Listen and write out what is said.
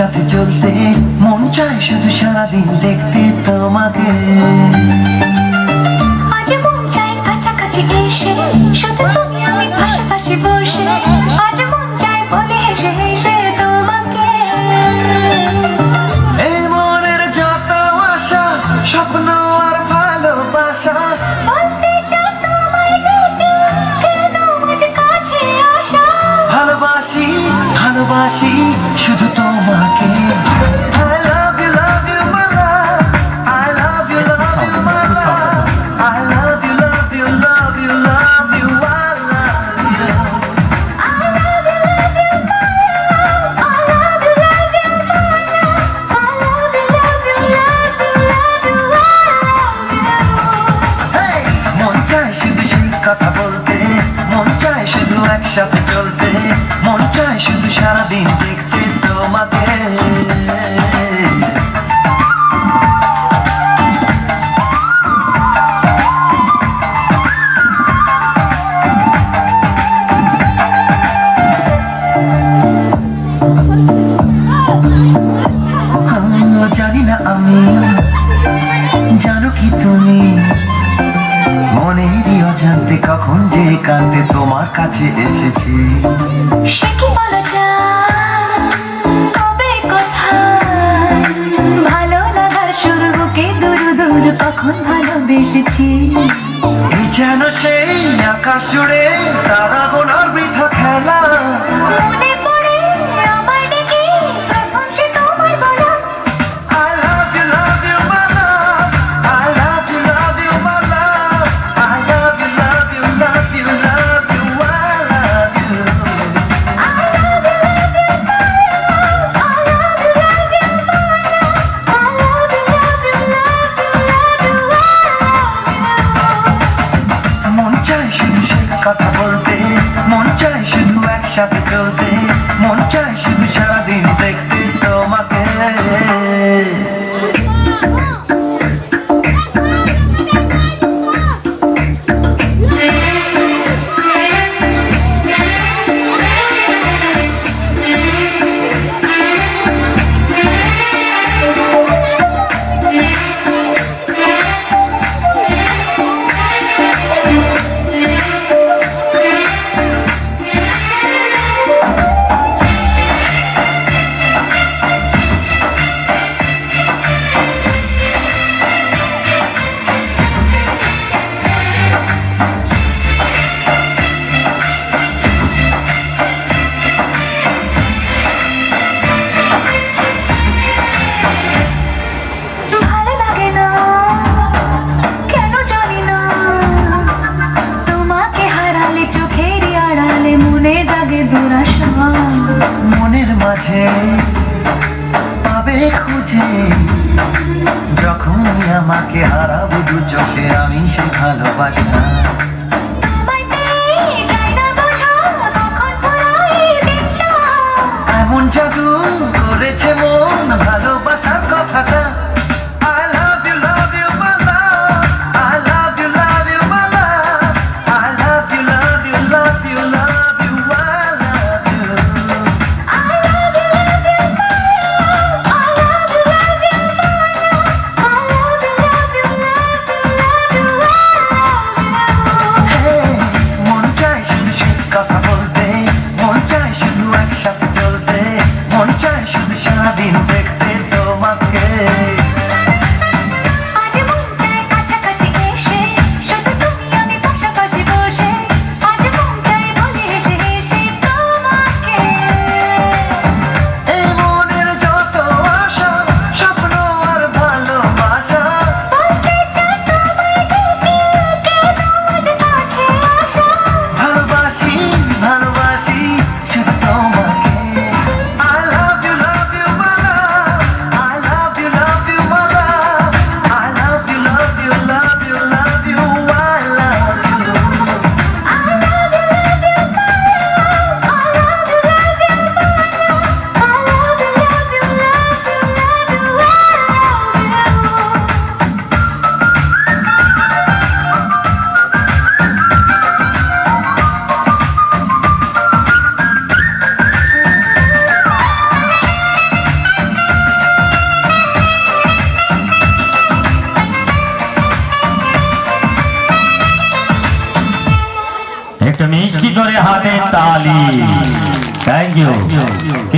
একসাথে চলতে, মন চায় শুধু সারাদিন দেখতে তোমাকে। আজ মন চায় কাছাকাছি এসে, শুধু তুমি আমি পাশাপাশি বসে। আজ মন চায় বলে হেসে হেসে তোমাকে। এই মনের যত আশা, স্বপ্ন আর ভালোবাসা, বলতে চাও তোমায় ডেকে, কেন আজ কাছে আসা। ভালোবাসি ভালোবাসি শুধু তোমাকে। I love you my love, I love you my love, I love you love you love you love you, I love you. I love you my love, I love you my love, I love you love you love you love you, I love you. Hey! মন চায় শুধু সেই কথা বলতে, মন চায় শুধু একসাথে চলতে, মন চায় শুধু সারাদিন দেখতে তোমাকে। জানি না আমি, জানো কি তুমি, মনেরই অজান্তে কখন যে কাঁদতে তোমার কাছে এসেছি। সে কি বলা যায়, কবে কোথায়, ভালো লাগার শুরু বুকে দূর দূর কখন ভালোবেসেছি। এই যেন সেই আকাশ জুড়ে তারা গোনার বৃথা খেলা। মনে পড়ে আমার ডেকে প্রথম সে তোমায় বলা। I love you my love, I love you my love, I love you love you love you love you, I love you. I love you my love, I love you my love, I love you love you love you love you. মন চায় শুধু সেই কথা বলতে, মন চায় শুধু একসাথে চলতে, মন চায় শুধু সারাদিন দেখতে তোমাকে। ভালো লাগে না কেন জানি না, তোমাকে হারালে চোখের আড়ালে মনে জাগে দুরাশা। মনের মাঝে পাবে খুঁজে, যখনই আমাকে হারাবো দু চোখে আমি সে ভালোবাসা। তোমায় পেয়ে যাই না বোঝা, কখন ফুরায় দিনটা। এমন জাদু করেছে মন ভালোবাসার কথাটা। I love you my love, I love you my love, I love you love you love you love you, I love you. I love you my love, I love you my love, I love you love you love you love you, I love you. Hey! মন চায় শুধু সেই কথা বলতে, মন চায় শুধু একসাথে চলতে, মন চায় শুধু সারাদিন দেখতে মিষ্টি করে হাতে তালি। Thank you.